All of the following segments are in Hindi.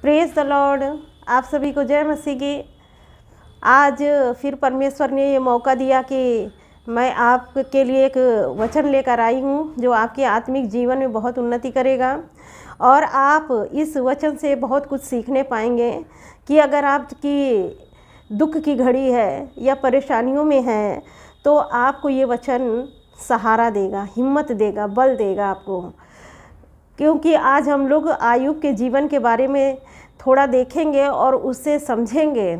Praise the Lord. आप सभी को जय मसीह की। आज फिर परमेश्वर ने ये मौका दिया कि मैं आपके लिए एक वचन लेकर आई हूँ जो आपके आत्मिक जीवन में बहुत उन्नति करेगा और आप इस वचन से बहुत कुछ सीखने पाएंगे कि अगर आपकी दुख की घड़ी है या परेशानियों में है तो आपको ये वचन सहारा देगा, हिम्मत देगा, बल देगा आपको। क्योंकि आज हम लोग आयुब के जीवन के बारे में थोड़ा देखेंगे और उससे समझेंगे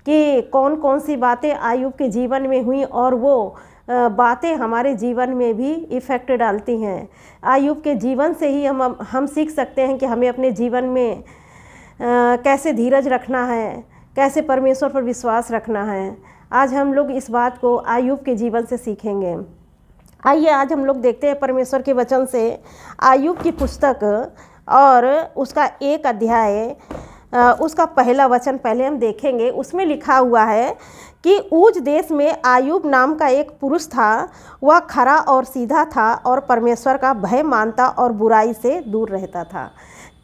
कि कौन कौन सी बातें आयुब के जीवन में हुई और वो बातें हमारे जीवन में भी इफ़ेक्ट डालती हैं। आयुब के जीवन से ही हम सीख सकते हैं कि हमें अपने जीवन में कैसे धीरज रखना है, कैसे परमेश्वर पर विश्वास रखना है। आज हम लोग इस बात को आयुब के जीवन से सीखेंगे। आइए आज हम लोग देखते हैं परमेश्वर के वचन से आयुब की पुस्तक और उसका 1 अध्याय उसका पहला वचन पहले हम देखेंगे। उसमें लिखा हुआ है कि ऊज देश में आयुब नाम का एक पुरुष था। वह खरा और सीधा था और परमेश्वर का भय मानता और बुराई से दूर रहता था।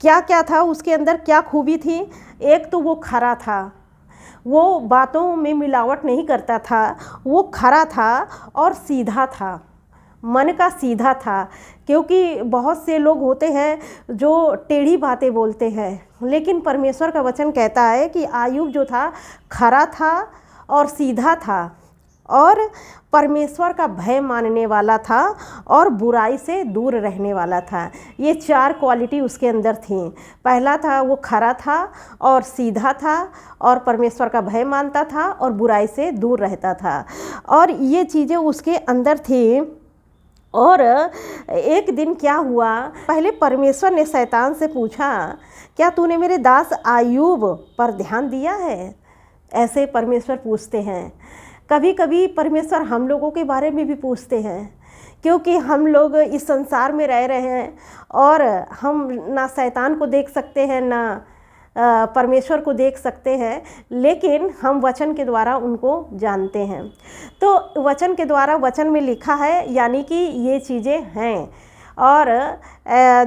क्या क्या था उसके अंदर, क्या खूबी थी? एक तो वो खरा था, वो बातों में मिलावट नहीं करता था, वो खरा था और सीधा था, मन का सीधा था। क्योंकि बहुत से लोग होते हैं जो टेढ़ी बातें बोलते हैं, लेकिन परमेश्वर का वचन कहता है कि आयुब जो था खरा था और सीधा था और परमेश्वर का भय मानने वाला था और बुराई से दूर रहने वाला था। ये 4 क्वालिटी उसके अंदर थी। पहला था वो खरा था और सीधा था और परमेश्वर का भय मानता था और बुराई से दूर रहता था, और ये चीज़ें उसके अंदर थी। और एक दिन क्या हुआ, पहले परमेश्वर ने शैतान से पूछा, क्या तूने मेरे दास आयुब पर ध्यान दिया है? ऐसे परमेश्वर पूछते हैं। कभी कभी परमेश्वर हम लोगों के बारे में भी पूछते हैं, क्योंकि हम लोग इस संसार में रह रहे हैं और हम ना शैतान को देख सकते हैं ना परमेश्वर को देख सकते हैं, लेकिन हम वचन के द्वारा उनको जानते हैं। तो वचन के द्वारा, वचन में लिखा है, यानी कि ये चीज़ें हैं। और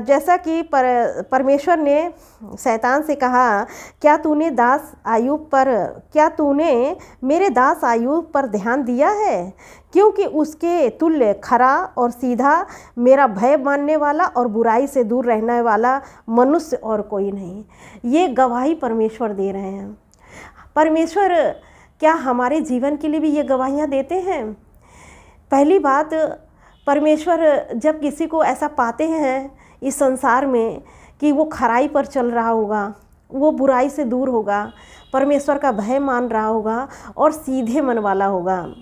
जैसा कि परमेश्वर ने शैतान से कहा, क्या तूने मेरे दास आयुब पर ध्यान दिया है? क्योंकि उसके तुल्य खरा और सीधा, मेरा भय मानने वाला और बुराई से दूर रहने वाला मनुष्य और कोई नहीं। ये गवाही परमेश्वर दे रहे हैं। परमेश्वर क्या हमारे जीवन के लिए भी ये गवाहियाँ देते हैं? पहली बात, परमेश्वर जब किसी को ऐसा पाते हैं इस संसार में कि वो खराई पर चल रहा होगा, वो बुराई से दूर होगा, परमेश्वर का भय मान रहा होगा और सीधे मन वाला होगा।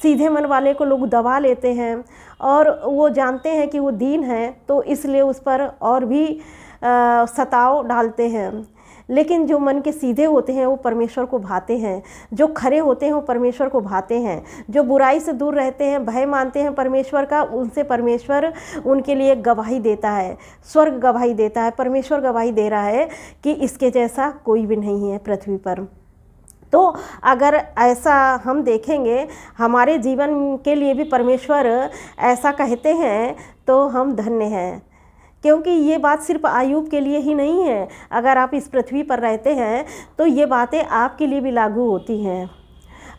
सीधे मन वाले को लोग दबा लेते हैं और वो जानते हैं कि वो दीन है, तो इसलिए उस पर और भी सताव डालते हैं। लेकिन जो मन के सीधे होते हैं वो परमेश्वर को भाते हैं, जो खरे होते हैं वो परमेश्वर को भाते हैं, जो बुराई से दूर रहते हैं, भय मानते हैं परमेश्वर का, उनसे परमेश्वर उनके लिए गवाही देता है, स्वर्ग गवाही देता है। परमेश्वर गवाही दे रहा है कि इसके जैसा कोई भी नहीं है पृथ्वी पर। तो अगर ऐसा हम देखेंगे, हमारे जीवन के लिए भी परमेश्वर ऐसा कहते हैं तो हम धन्य हैं। क्योंकि ये बात सिर्फ आयुब के लिए ही नहीं है। अगर आप इस पृथ्वी पर रहते हैं तो ये बातें आपके लिए भी लागू होती हैं।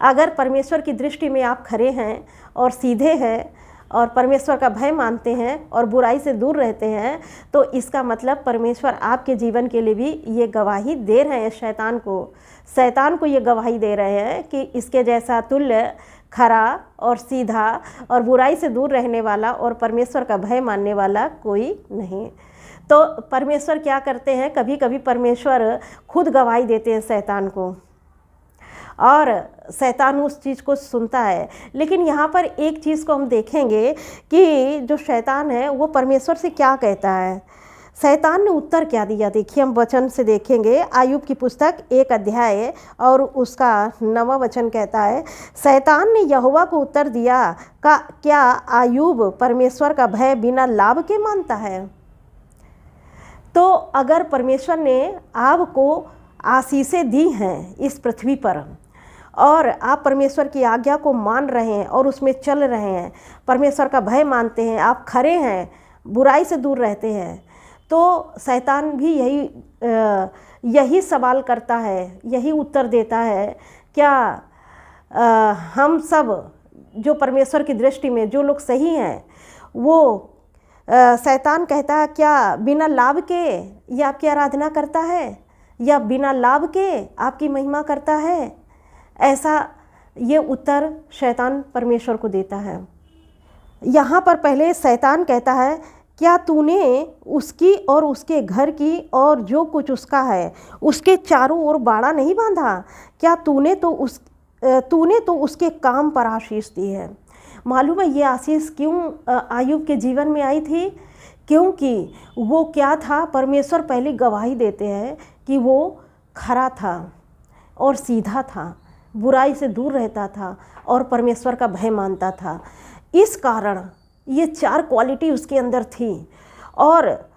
अगर परमेश्वर की दृष्टि में आप खरे हैं और सीधे हैं और परमेश्वर का भय मानते हैं और बुराई से दूर रहते हैं, तो इसका मतलब परमेश्वर आपके जीवन के लिए भी ये गवाही दे रहे हैं। शैतान को ये गवाही दे रहे हैं कि इसके जैसा तुल्य खरा और सीधा और बुराई से दूर रहने वाला और परमेश्वर का भय मानने वाला कोई नहीं। तो परमेश्वर क्या करते हैं, कभी कभी परमेश्वर खुद गवाही देते हैं शैतान को और शैतान उस चीज़ को सुनता है। लेकिन यहाँ पर एक चीज़ को हम देखेंगे कि जो शैतान है वो परमेश्वर से क्या कहता है। शैतान ने उत्तर क्या दिया, देखिए हम वचन से देखेंगे। आयुब की पुस्तक 1 अध्याय और उसका 9वां वचन कहता है, शैतान ने यहोवा को उत्तर दिया, क्या आयुब परमेश्वर का भय बिना लाभ के मानता है? तो अगर परमेश्वर ने आपको आशीषें दी हैं इस पृथ्वी पर और आप परमेश्वर की आज्ञा को मान रहे हैं और उसमें चल रहे हैं, परमेश्वर का भय मानते हैं, आप खरे हैं, बुराई से दूर रहते हैं, तो शैतान भी यही यही सवाल करता है, यही उत्तर देता है, क्या हम सब जो परमेश्वर की दृष्टि में जो लोग सही हैं, वो शैतान कहता है क्या बिना लाभ के ये आपकी आराधना करता है या बिना लाभ के आपकी महिमा करता है? ऐसा ये उत्तर शैतान परमेश्वर को देता है। यहाँ पर पहले शैतान कहता है, क्या तूने उसकी और उसके घर की और जो कुछ उसका है उसके चारों ओर बाड़ा नहीं बांधा? क्या तूने तो उसके काम पर आशीष दी है। मालूम है ये आशीष क्यों आयुब के जीवन में आई थी? क्योंकि वो क्या था, परमेश्वर पहले गवाही देते हैं कि वो खरा था और सीधा था, बुराई से दूर रहता था और परमेश्वर का भय मानता था। इस कारण ये 4 क्वालिटी उसके अंदर थी। और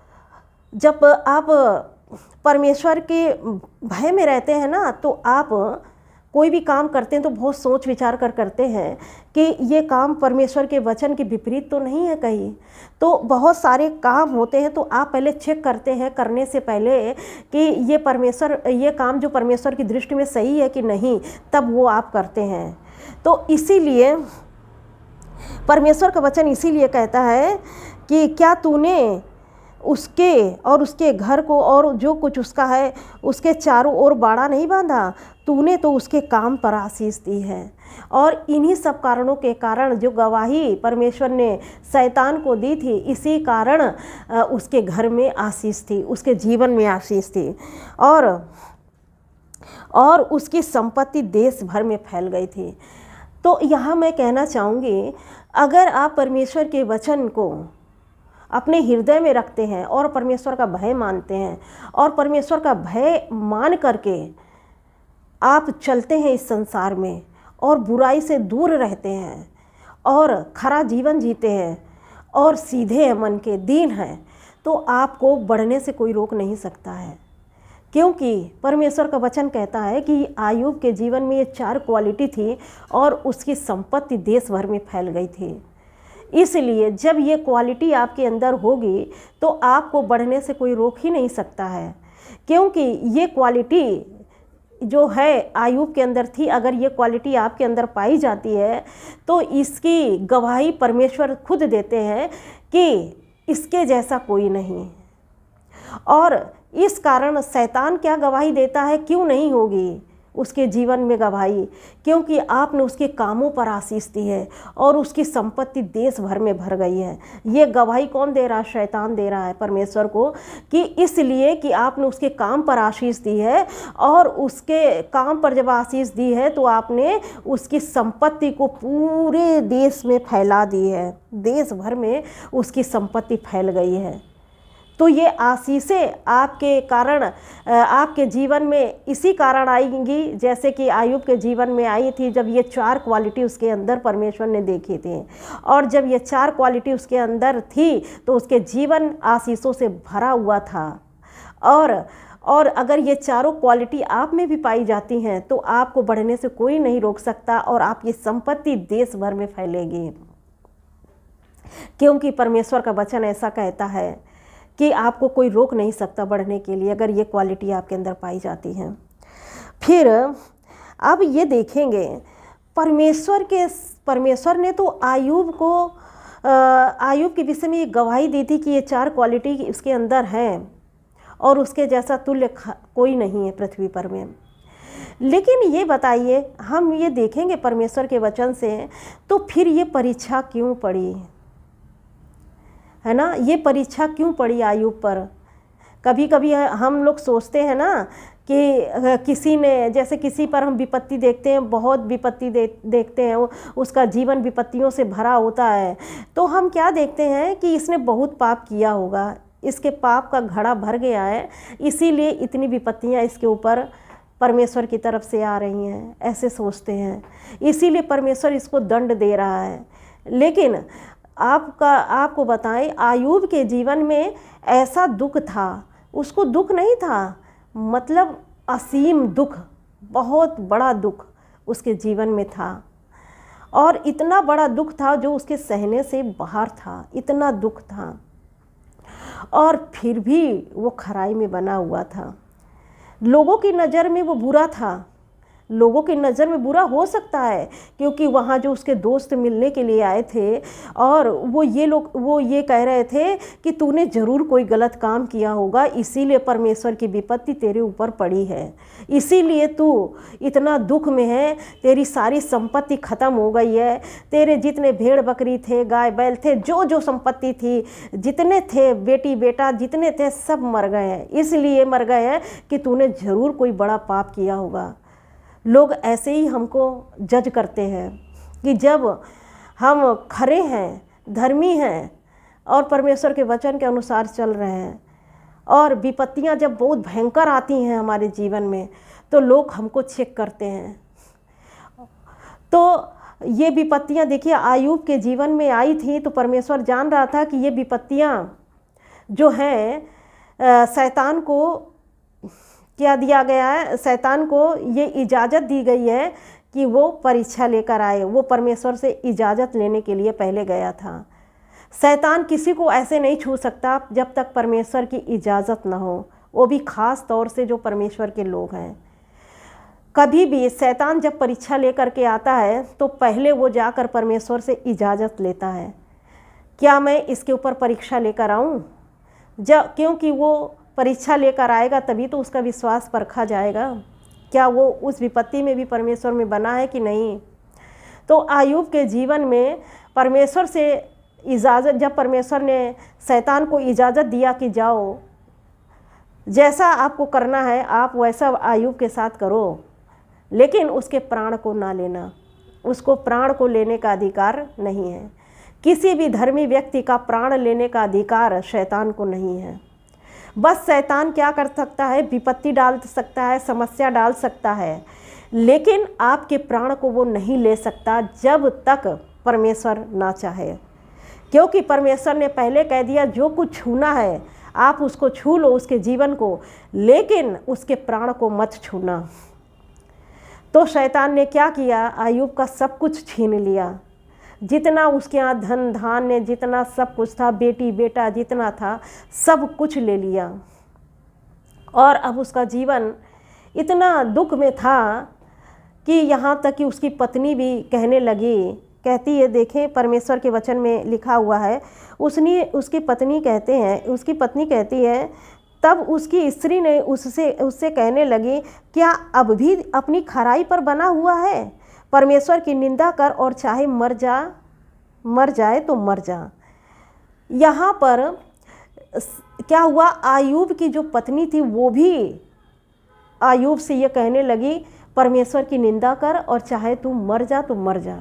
जब आप परमेश्वर के भय में रहते हैं ना, तो आप कोई भी काम करते हैं तो बहुत सोच विचार कर करते हैं कि ये काम परमेश्वर के वचन के विपरीत तो नहीं है कहीं। तो बहुत सारे काम होते हैं तो आप पहले चेक करते हैं करने से पहले कि ये काम जो परमेश्वर की दृष्टि में सही है कि नहीं, तब वो आप करते हैं। तो इसीलिए परमेश्वर का वचन इसीलिए कहता है कि क्या तूने उसके और उसके घर को और जो कुछ उसका है उसके चारों ओर बाड़ा नहीं बांधा? तूने तो उसके काम पर आशीष दी है। और इन्हीं सब कारणों के कारण जो गवाही परमेश्वर ने शैतान को दी थी, इसी कारण उसके घर में आशीष थी, उसके जीवन में आशीष थी और उसकी संपत्ति देश भर में फैल गई थी। तो यहाँ मैं कहना चाहूँगी, अगर आप परमेश्वर के वचन को अपने हृदय में रखते हैं और परमेश्वर का भय मानते हैं और परमेश्वर का भय मान करके आप चलते हैं इस संसार में और बुराई से दूर रहते हैं और खरा जीवन जीते हैं और सीधे हैं मन के, दीन हैं, तो आपको बढ़ने से कोई रोक नहीं सकता है। क्योंकि परमेश्वर का वचन कहता है कि आयुब के जीवन में ये 4 क्वालिटी थी और उसकी संपत्ति देश भर में फैल गई थी। इसलिए जब ये क्वालिटी आपके अंदर होगी तो आपको बढ़ने से कोई रोक ही नहीं सकता है। क्योंकि ये क्वालिटी जो है आयुब के अंदर थी, अगर ये क्वालिटी आपके अंदर पाई जाती है तो इसकी गवाही परमेश्वर खुद देते हैं कि इसके जैसा कोई नहीं। और इस कारण शैतान क्या गवाही देता है, क्यों नहीं होगी उसके जीवन में गवाही? क्योंकि आपने उसके कामों पर आशीष दी है और उसकी संपत्ति देश भर में भर गई है। ये गवाही कौन दे रहा है? शैतान दे रहा है परमेश्वर को, कि इसलिए कि आपने उसके काम पर आशीष दी है और उसके काम पर जब आशीष दी है तो आपने उसकी संपत्ति को पूरे देश में फैला दी है, देश भर में उसकी संपत्ति फैल गई है। तो ये आशीषें आपके कारण आपके जीवन में इसी कारण आएंगी जैसे कि आयुब के जीवन में आई थी, जब ये 4 क्वालिटी उसके अंदर परमेश्वर ने देखी थी। और जब ये 4 क्वालिटी उसके अंदर थी तो उसके जीवन आशीषों से भरा हुआ था। और अगर ये चारों क्वालिटी आप में भी पाई जाती हैं तो आपको बढ़ने से कोई नहीं रोक सकता और आपकी संपत्ति देश भर में फैलेगी। क्योंकि परमेश्वर का वचन ऐसा कहता है कि आपको कोई रोक नहीं सकता बढ़ने के लिए, अगर ये क्वालिटी आपके अंदर पाई जाती हैं। फिर अब ये देखेंगे, परमेश्वर ने तो आयुब के विषय में ये गवाही दी थी कि ये 4 क्वालिटी उसके अंदर हैं और उसके जैसा तुल्य कोई नहीं है पृथ्वी पर में। लेकिन ये बताइए, हम ये देखेंगे परमेश्वर के वचन से, तो फिर ये परीक्षा क्यों पड़ी, है ना? ये परीक्षा क्यों पड़ी आयुब पर? कभी कभी हम लोग सोचते हैं ना कि किसी ने, जैसे किसी पर हम विपत्ति देखते हैं, बहुत विपत्ति देखते हैं, उसका जीवन विपत्तियों से भरा होता है, तो हम क्या देखते हैं कि इसने बहुत पाप किया होगा, इसके पाप का घड़ा भर गया है, इसीलिए इतनी विपत्तियां इसके ऊपर परमेश्वर की तरफ से आ रही हैं, ऐसे सोचते हैं, इसीलिए परमेश्वर इसको दंड दे रहा है। लेकिन आपको बताएं, आयुब के जीवन में ऐसा दुख था, उसको दुख नहीं था, मतलब असीम दुख, बहुत बड़ा दुख उसके जीवन में था। और इतना बड़ा दुख था जो उसके सहने से बाहर था, इतना दुख था। और फिर भी वो खराई में बना हुआ था। लोगों की नज़र में वो बुरा था, लोगों की नज़र में बुरा हो सकता है, क्योंकि वहाँ जो उसके दोस्त मिलने के लिए आए थे और वो ये कह रहे थे कि तूने ज़रूर कोई गलत काम किया होगा, इसीलिए परमेश्वर की विपत्ति तेरे ऊपर पड़ी है, इसीलिए तू इतना दुख में है, तेरी सारी संपत्ति ख़त्म हो गई है, तेरे जितने भेड़ बकरी थे, गाय बैल थे, जो जो संपत्ति थी, जितने थे बेटी बेटा जितने थे, सब मर गए हैं, इसलिए मर गए हैं कि तूने ज़रूर कोई बड़ा पाप किया होगा। लोग ऐसे ही हमको जज करते हैं कि जब हम खरे हैं, धर्मी हैं और परमेश्वर के वचन के अनुसार चल रहे हैं और विपत्तियां जब बहुत भयंकर आती हैं हमारे जीवन में, तो लोग हमको चेक करते हैं। तो ये विपत्तियां देखिए आयूब के जीवन में आई थी, तो परमेश्वर जान रहा था कि ये विपत्तियां जो हैं शैतान को क्या दिया गया है, शैतान को ये इजाज़त दी गई है कि वो परीक्षा लेकर आए। वो परमेश्वर से इजाज़त लेने के लिए पहले गया था। शैतान किसी को ऐसे नहीं छू सकता जब तक परमेश्वर की इजाज़त ना हो, वो भी ख़ास तौर से जो परमेश्वर के लोग हैं। कभी भी शैतान जब परीक्षा लेकर के आता है तो पहले वो जाकर परमेश्वर से इजाज़त लेता है, क्या मैं इसके ऊपर परीक्षा लेकर आऊँ? क्योंकि वो परीक्षा लेकर आएगा तभी तो उसका विश्वास परखा जाएगा, क्या वो उस विपत्ति में भी परमेश्वर में बना है कि नहीं। तो आयूब के जीवन में परमेश्वर से इजाज़त, जब परमेश्वर ने शैतान को इजाज़त दिया कि जाओ, जैसा आपको करना है आप वैसा आयूब के साथ करो, लेकिन उसके प्राण को ना लेना, उसको प्राण को लेने का अधिकार नहीं है। किसी भी धर्मी व्यक्ति का प्राण लेने का अधिकार शैतान को नहीं है। बस शैतान क्या कर सकता है, विपत्ति डाल सकता है, समस्या डाल सकता है, लेकिन आपके प्राण को वो नहीं ले सकता जब तक परमेश्वर ना चाहे। क्योंकि परमेश्वर ने पहले कह दिया जो कुछ छूना है आप उसको छू लो, उसके जीवन को, लेकिन उसके प्राण को मत छूना। तो शैतान ने क्या किया, आयूब का सब कुछ छीन लिया, जितना उसके यहाँ धन धान्य जितना सब कुछ था, बेटी बेटा जितना था, सब कुछ ले लिया। और अब उसका जीवन इतना दुख में था कि यहाँ तक कि उसकी पत्नी भी कहने लगी, कहती है, देखें परमेश्वर के वचन में लिखा हुआ है, उसकी पत्नी कहती है, तब उसकी स्त्री ने उससे कहने लगी, क्या अब भी अपनी खराई पर बना हुआ है? परमेश्वर की निंदा कर और चाहे मर जाए तो मर जा। यहाँ पर क्या हुआ, आयूब की जो पत्नी थी वो भी आयूब से ये कहने लगी, परमेश्वर की निंदा कर और चाहे तू मर जा तो मर जा।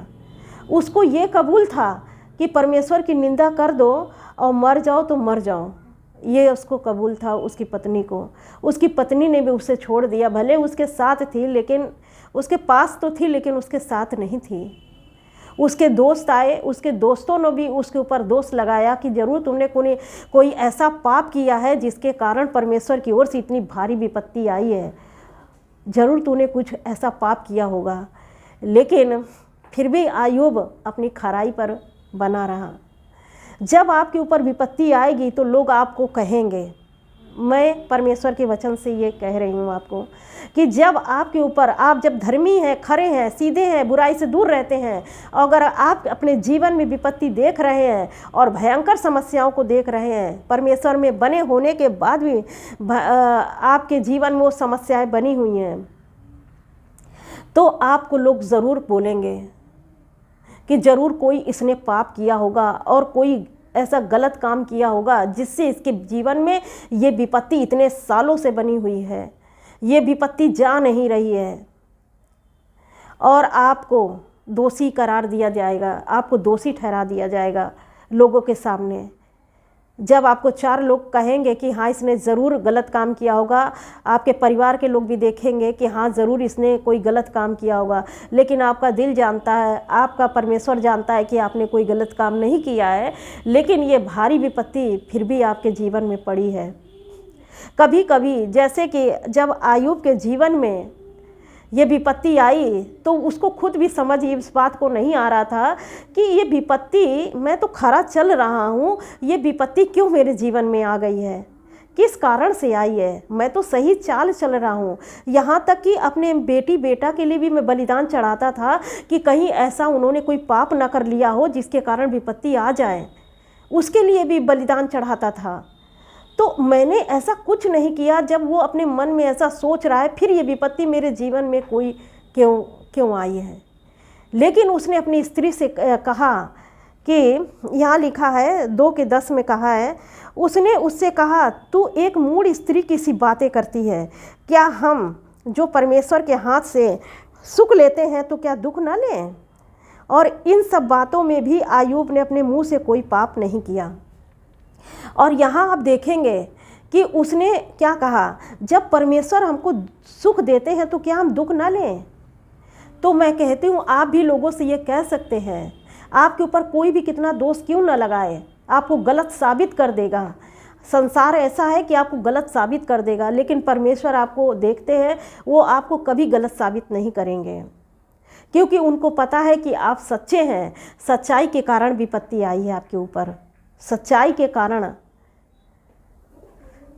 उसको ये कबूल था कि परमेश्वर की निंदा कर दो और मर जाओ तो मर जाओ, ये उसको कबूल था उसकी पत्नी को। उसकी पत्नी ने भी उसे छोड़ दिया, भले उसके साथ थी, लेकिन उसके पास तो थी लेकिन उसके साथ नहीं थी। उसके दोस्त आए, उसके दोस्तों ने भी उसके ऊपर दोष लगाया कि ज़रूर तुमने कोई ऐसा पाप किया है जिसके कारण परमेश्वर की ओर से इतनी भारी विपत्ति आई है, ज़रूर तूने कुछ ऐसा पाप किया होगा। लेकिन फिर भी आयूब अपनी खराई पर बना रहा। जब आपके ऊपर विपत्ति आएगी तो लोग आपको कहेंगे, मैं परमेश्वर के वचन से ये कह रही हूँ आपको कि जब आपके ऊपर, आप जब धर्मी हैं, खरे हैं, सीधे हैं, बुराई से दूर रहते हैं, अगर आप अपने जीवन में विपत्ति देख रहे हैं और भयंकर समस्याओं को देख रहे हैं, परमेश्वर में बने होने के बाद भी आपके जीवन में वो समस्याएं बनी हुई हैं, तो आपको लोग ज़रूर बोलेंगे कि ज़रूर कोई इसने पाप किया होगा और कोई ऐसा गलत काम किया होगा जिससे इसके जीवन में ये विपत्ति इतने सालों से बनी हुई है, ये विपत्ति जा नहीं रही है, और आपको दोषी करार दिया जाएगा, आपको दोषी ठहरा दिया जाएगा लोगों के सामने। जब आपको चार लोग कहेंगे कि हाँ इसने ज़रूर गलत काम किया होगा, आपके परिवार के लोग भी देखेंगे कि हाँ ज़रूर इसने कोई गलत काम किया होगा, लेकिन आपका दिल जानता है, आपका परमेश्वर जानता है कि आपने कोई गलत काम नहीं किया है, लेकिन ये भारी विपत्ति फिर भी आपके जीवन में पड़ी है। कभी कभी जैसे कि जब आयूब के जीवन में ये विपत्ति आई तो उसको खुद भी समझ इस बात को नहीं आ रहा था कि ये विपत्ति, मैं तो खरा चल रहा हूँ, ये विपत्ति क्यों मेरे जीवन में आ गई है, किस कारण से आई है, मैं तो सही चाल चल रहा हूँ। यहाँ तक कि अपने बेटी बेटा के लिए भी मैं बलिदान चढ़ाता था कि कहीं ऐसा उन्होंने कोई पाप ना कर लिया हो जिसके कारण विपत्ति आ जाए, उसके लिए भी बलिदान चढ़ाता था। तो मैंने ऐसा कुछ नहीं किया। जब वो अपने मन में ऐसा सोच रहा है फिर ये विपत्ति मेरे जीवन में कोई क्यों आई है। लेकिन उसने अपनी स्त्री से कहा कि यहाँ लिखा है 2:10 में कहा है, उसने उससे कहा, तू एक मूढ़ स्त्री की सी बातें करती है, क्या हम जो परमेश्वर के हाथ से सुख लेते हैं तो क्या दुख ना लें। और इन सब बातों में भी आयूब ने अपने मुंह से कोई पाप नहीं किया। और यहाँ आप देखेंगे कि उसने क्या कहा, जब परमेश्वर हमको सुख देते हैं तो क्या हम दुख ना लें। तो मैं कहती हूँ आप भी लोगों से ये कह सकते हैं, आपके ऊपर कोई भी कितना दोष क्यों ना लगाए, आपको गलत साबित कर देगा। संसार ऐसा है कि आपको गलत साबित कर देगा, लेकिन परमेश्वर आपको देखते हैं, वो आपको कभी गलत साबित नहीं करेंगे, क्योंकि उनको पता है कि आप सच्चे हैं। सच्चाई के कारण विपत्ति आई है आपके ऊपर, सच्चाई के कारण।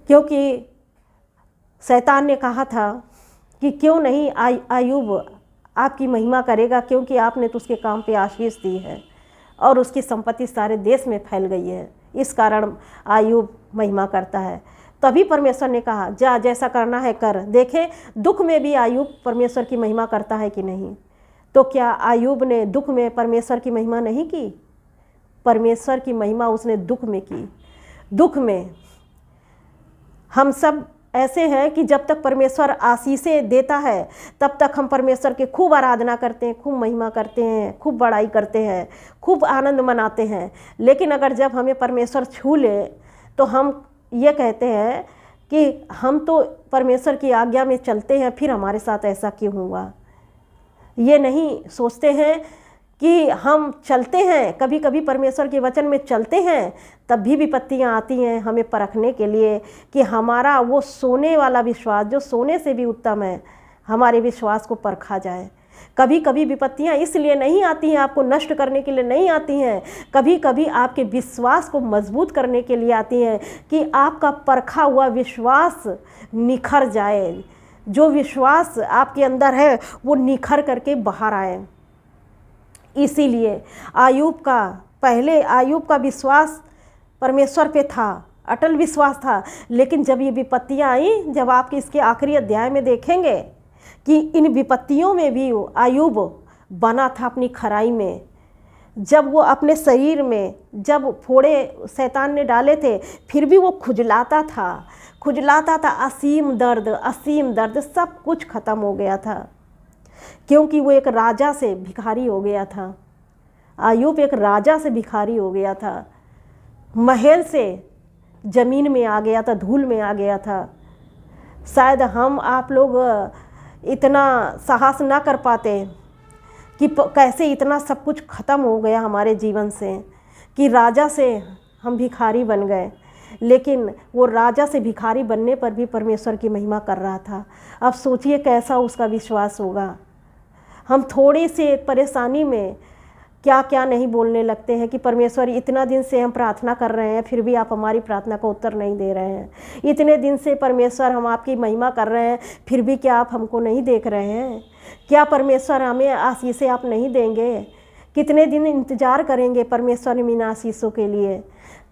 क्योंकि शैतान ने कहा था कि क्यों नहीं आयूब आपकी महिमा करेगा, क्योंकि आपने तो उसके काम पे आशीष दी है और उसकी संपत्ति सारे देश में फैल गई है, इस कारण आयूब महिमा करता है। तभी परमेश्वर ने कहा, जा जैसा करना है कर। देखें दुख में भी आयूब परमेश्वर की महिमा करता है कि नहीं। तो क्या आयूब ने दुख में परमेश्वर की महिमा नहीं की? परमेश्वर की महिमा उसने दुख में की। दुख में हम सब ऐसे हैं कि जब तक परमेश्वर आशीषें देता है तब तक हम परमेश्वर की खूब आराधना करते हैं, खूब महिमा करते हैं, खूब बड़ाई करते हैं, खूब आनंद मनाते हैं। लेकिन अगर जब हमें परमेश्वर छू ले तो हम ये कहते हैं कि हम तो परमेश्वर की आज्ञा में चलते हैं, फिर हमारे साथ ऐसा क्यों हुआ। ये नहीं सोचते हैं कि हम चलते हैं, कभी कभी परमेश्वर के वचन में चलते हैं, तब भी विपत्तियां आती हैं हमें परखने के लिए कि हमारा वो सोने वाला विश्वास जो सोने से भी उत्तम है, हमारे विश्वास को परखा जाए। कभी कभी विपत्तियां इसलिए नहीं आती हैं, आपको नष्ट करने के लिए नहीं आती हैं, कभी कभी आपके विश्वास को मजबूत करने के लिए आती हैं कि आपका परखा हुआ विश्वास निखर जाए, जो विश्वास आपके अंदर है वो निखर करके बाहर आए। इसीलिए आयूब का विश्वास परमेश्वर पे था, अटल विश्वास था। लेकिन जब ये विपत्तियां आई, जब आपके इसके आखिरी अध्याय में देखेंगे कि इन विपत्तियों में भी आयूब बना था अपनी खराई में। जब वो अपने शरीर में जब फोड़े शैतान ने डाले थे फिर भी वो खुजलाता था, असीम दर्द, सब कुछ खत्म हो गया था, क्योंकि वो एक राजा से भिखारी हो गया था। आयूब एक राजा से भिखारी हो गया था, महल से ज़मीन में आ गया था, धूल में आ गया था। शायद हम आप लोग इतना साहस ना कर पाते कि कैसे इतना सब कुछ ख़त्म हो गया हमारे जीवन से, कि राजा से हम भिखारी बन गए। लेकिन वो राजा से भिखारी बनने पर भी परमेश्वर की महिमा कर रहा था। अब सोचिए कैसा उसका विश्वास होगा। हम थोड़ी से परेशानी में क्या क्या नहीं बोलने लगते हैं कि परमेश्वर इतना दिन से हम प्रार्थना कर रहे हैं फिर भी आप हमारी प्रार्थना को उत्तर नहीं दे रहे हैं। इतने दिन से परमेश्वर हम आपकी महिमा कर रहे हैं फिर भी क्या आप हमको नहीं देख रहे हैं। क्या परमेश्वर हमें आशीषें आप नहीं देंगे? कितने दिन इंतज़ार करेंगे परमेश्वर इन आशीषों के लिए?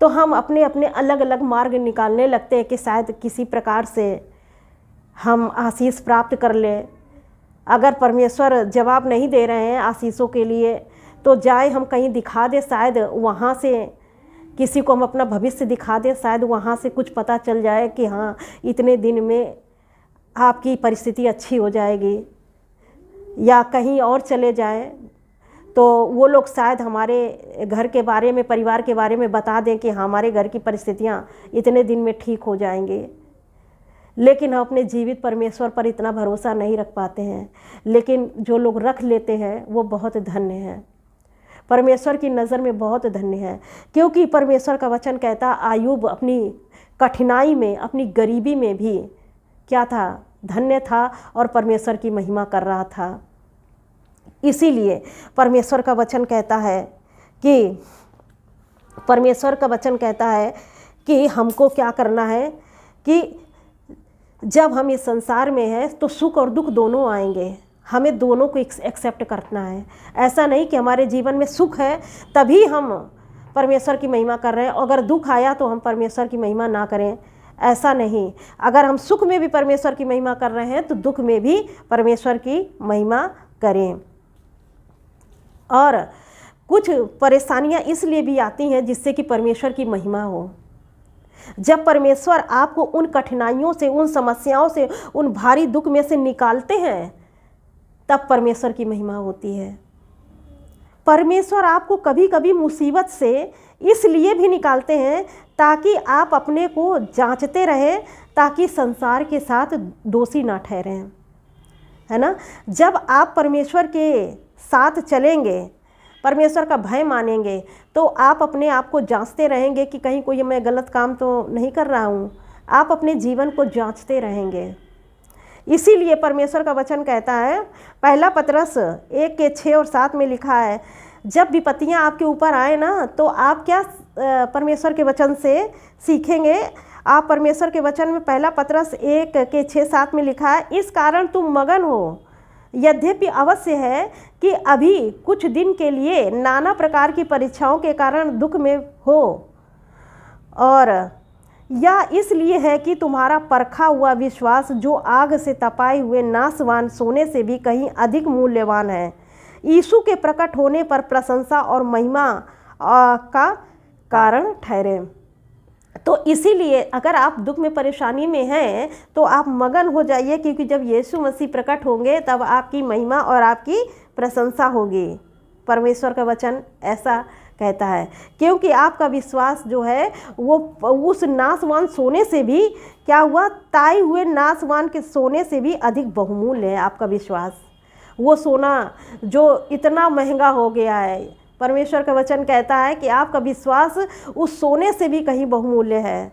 तो हम अपने अपने अलग अलग मार्ग निकालने लगते हैं कि शायद किसी प्रकार से हम आशीष प्राप्त कर लें। अगर परमेश्वर जवाब नहीं दे रहे हैं आशीषों के लिए तो जाए हम कहीं दिखा दे, शायद वहाँ से किसी को हम अपना भविष्य दिखा दें, शायद वहाँ से कुछ पता चल जाए कि हाँ इतने दिन में आपकी परिस्थिति अच्छी हो जाएगी। या कहीं और चले जाएं तो वो लोग शायद हमारे घर के बारे में, परिवार के बारे में बता दें कि हमारे घर की परिस्थितियाँ इतने दिन में ठीक हो जाएंगी। लेकिन हम अपने जीवित परमेश्वर पर इतना भरोसा नहीं रख पाते हैं। लेकिन जो लोग रख लेते हैं वो बहुत धन्य हैं, परमेश्वर की नज़र में बहुत धन्य है। क्योंकि परमेश्वर का वचन कहता आयूब अपनी कठिनाई में, अपनी गरीबी में भी क्या था, धन्य था और परमेश्वर की महिमा कर रहा था। इसीलिए परमेश्वर का वचन कहता है कि हमको क्या करना है कि जब हम इस संसार में हैं तो सुख और दुख दोनों आएंगे, हमें दोनों को एक्सेप्ट करना है। ऐसा नहीं कि हमारे जीवन में सुख है तभी हम परमेश्वर की महिमा कर रहे हैं, अगर दुख आया तो हम परमेश्वर की महिमा ना करें, ऐसा नहीं। अगर हम सुख में भी परमेश्वर की महिमा कर रहे हैं तो दुख में भी परमेश्वर की महिमा करें। और कुछ परेशानियां इसलिए भी आती हैं जिससे कि परमेश्वर की महिमा हो। जब परमेश्वर आपको उन कठिनाइयों से, उन समस्याओं से, उन भारी दुख में से निकालते हैं तब परमेश्वर की महिमा होती है। परमेश्वर आपको कभी कभी मुसीबत से इसलिए भी निकालते हैं ताकि आप अपने को जांचते रहें, ताकि संसार के साथ दोषी ना ठहरें, है ना। जब आप परमेश्वर के साथ चलेंगे, परमेश्वर का भय मानेंगे, तो आप अपने आप को जांचते रहेंगे कि कहीं कोई मैं गलत काम तो नहीं कर रहा हूँ। आप अपने जीवन को जांचते रहेंगे। इसीलिए परमेश्वर का वचन कहता है, पहला पतरस 1:6 और 7 में लिखा है, जब विपत्तियाँ आपके ऊपर आए ना तो आप क्या परमेश्वर के वचन से सीखेंगे। आप परमेश्वर के वचन में पहला पतरस 1:6-7 में लिखा है, इस कारण तुम मगन हो, यद्यपि अवश्य है कि अभी कुछ दिन के लिए नाना प्रकार की परीक्षाओं के कारण दुख में हो, और यह इसलिए है कि तुम्हारा परखा हुआ विश्वास, जो आग से तपाए हुए नाशवान सोने से भी कहीं अधिक मूल्यवान है, यीशु के प्रकट होने पर प्रशंसा और महिमा का कारण ठहरे। तो इसीलिए अगर आप दुख में, परेशानी में हैं तो आप मगन हो जाइए, क्योंकि जब यीशु मसीह प्रकट होंगे तब आपकी महिमा और आपकी प्रशंसा होगी। परमेश्वर का वचन ऐसा कहता है, क्योंकि आपका विश्वास जो है वो उस नाशवान सोने से भी क्या हुआ, ताए हुए नाशवान के सोने से भी अधिक बहुमूल्य है आपका विश्वास। वो सोना जो इतना महंगा हो गया है, परमेश्वर का वचन कहता है कि आपका विश्वास उस सोने से भी कहीं बहुमूल्य है।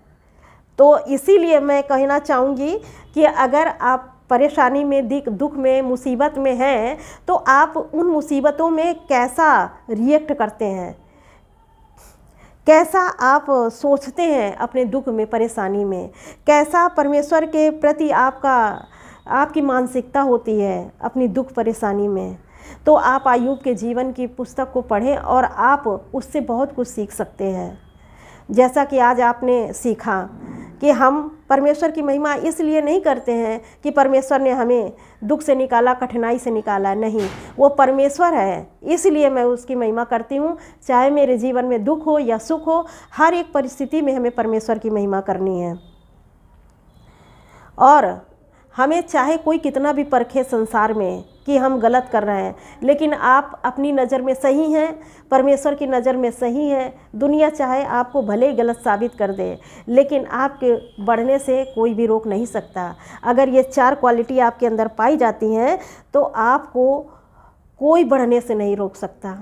तो इसीलिए मैं कहना चाहूँगी कि अगर आप परेशानी में, दुख में, मुसीबत में हैं तो आप उन मुसीबतों में कैसा रिएक्ट करते हैं, कैसा आप सोचते हैं अपने दुख में, परेशानी में, कैसा परमेश्वर के प्रति आपकी मानसिकता होती है अपनी दुख परेशानी में। तो आप अय्यूब के जीवन की पुस्तक को पढ़ें और आप उससे बहुत कुछ सीख सकते हैं। जैसा कि आज आपने सीखा कि हम परमेश्वर की महिमा इसलिए नहीं करते हैं कि परमेश्वर ने हमें दुख से निकाला, कठिनाई से निकाला, नहीं, वो परमेश्वर है इसलिए मैं उसकी महिमा करती हूँ। चाहे मेरे जीवन में दुख हो या सुख हो, हर एक परिस्थिति में हमें परमेश्वर की महिमा करनी है। और हमें चाहे कोई कितना भी परखे संसार में कि हम गलत कर रहे हैं, लेकिन आप अपनी नज़र में सही हैं, परमेश्वर की नज़र में सही हैं। दुनिया चाहे आपको भले ही गलत साबित कर दे, लेकिन आपके बढ़ने से कोई भी रोक नहीं सकता। अगर ये 4 क्वालिटी आपके अंदर पाई जाती हैं तो आपको कोई बढ़ने से नहीं रोक सकता।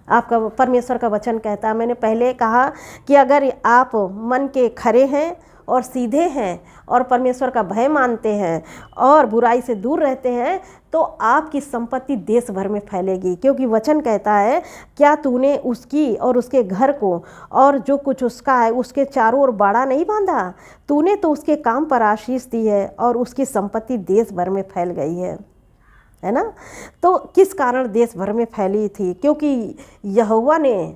आपका परमेश्वर का वचन कहता है, मैंने पहले कहा कि अगर आप मन के खरे हैं और सीधे हैं और परमेश्वर का भय मानते हैं और बुराई से दूर रहते हैं तो आपकी संपत्ति देश भर में फैलेगी। क्योंकि वचन कहता है, क्या तूने उसकी और उसके घर को और जो कुछ उसका है उसके चारों ओर बाड़ा नहीं बांधा? तूने तो उसके काम पर आशीष दी है और उसकी संपत्ति देश भर में फैल गई है ना। तो किस कारण देश भर में फैली थी? क्योंकि यहोवा ने,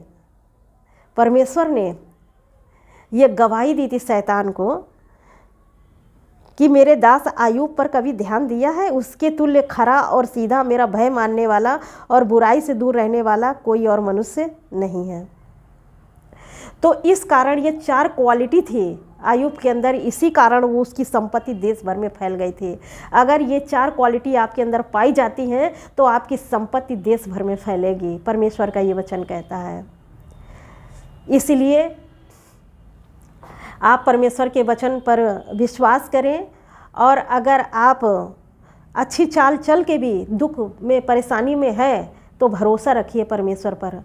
परमेश्वर ने ये गवाही दी थी शैतान को कि मेरे दास अय्यूब पर कभी ध्यान दिया है? उसके तुल्य खरा और सीधा, मेरा भय मानने वाला और बुराई से दूर रहने वाला कोई और मनुष्य नहीं है। तो इस कारण ये 4 क्वालिटी थी अय्यूब के अंदर, इसी कारण वो उसकी संपत्ति देश भर में फैल गई थी। अगर ये 4 क्वालिटी आपके अंदर पाई जाती हैं तो आपकी संपत्ति देश भर में फैलेगी, परमेश्वर का ये वचन कहता है। इसलिए आप परमेश्वर के वचन पर विश्वास करें, और अगर आप अच्छी चाल चल के भी दुख में, परेशानी में है तो भरोसा रखिए परमेश्वर पर।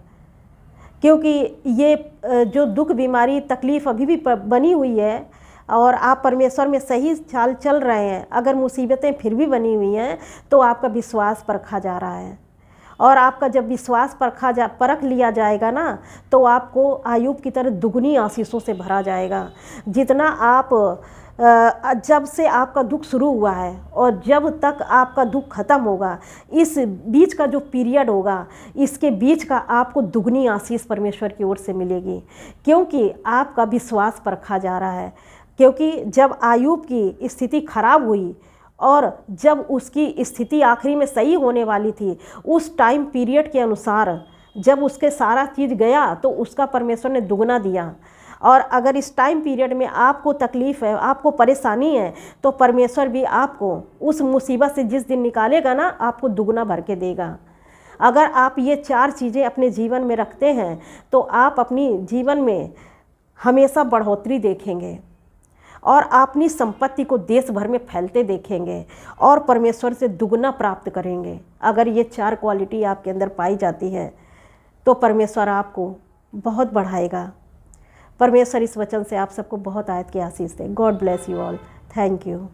क्योंकि ये जो दुख, बीमारी, तकलीफ़ अभी भी बनी हुई है, और आप परमेश्वर में सही चाल चल रहे हैं, अगर मुसीबतें फिर भी बनी हुई हैं तो आपका विश्वास परखा जा रहा है। और आपका जब विश्वास परख लिया जाएगा ना, तो आपको आयूब की तरह दुगनी आशीषों से भरा जाएगा। जितना आप जब से आपका दुख शुरू हुआ है और जब तक आपका दुख ख़त्म होगा, इस बीच का जो पीरियड होगा, इसके बीच का आपको दुगनी आशीष परमेश्वर की ओर से मिलेगी, क्योंकि आपका विश्वास परखा जा रहा है। क्योंकि जब आयूब की स्थिति खराब हुई और जब उसकी स्थिति आखिरी में सही होने वाली थी, उस टाइम पीरियड के अनुसार जब उसके सारा चीज़ गया तो उसका परमेश्वर ने दुगना दिया। और अगर इस टाइम पीरियड में आपको तकलीफ़ है, आपको परेशानी है, तो परमेश्वर भी आपको उस मुसीबत से जिस दिन निकालेगा ना, आपको दुगना भर के देगा। अगर आप ये 4 चीज़ें अपने जीवन में रखते हैं तो आप अपनी जीवन में हमेशा बढ़ोतरी देखेंगे और अपनी संपत्ति को देश भर में फैलते देखेंगे और परमेश्वर से दुगना प्राप्त करेंगे। अगर ये 4 क्वालिटी आपके अंदर पाई जाती है तो परमेश्वर आपको बहुत बढ़ाएगा। परमेश्वर इस वचन से आप सबको बहुत आयत की आशीष दे। God bless you all. Thank you.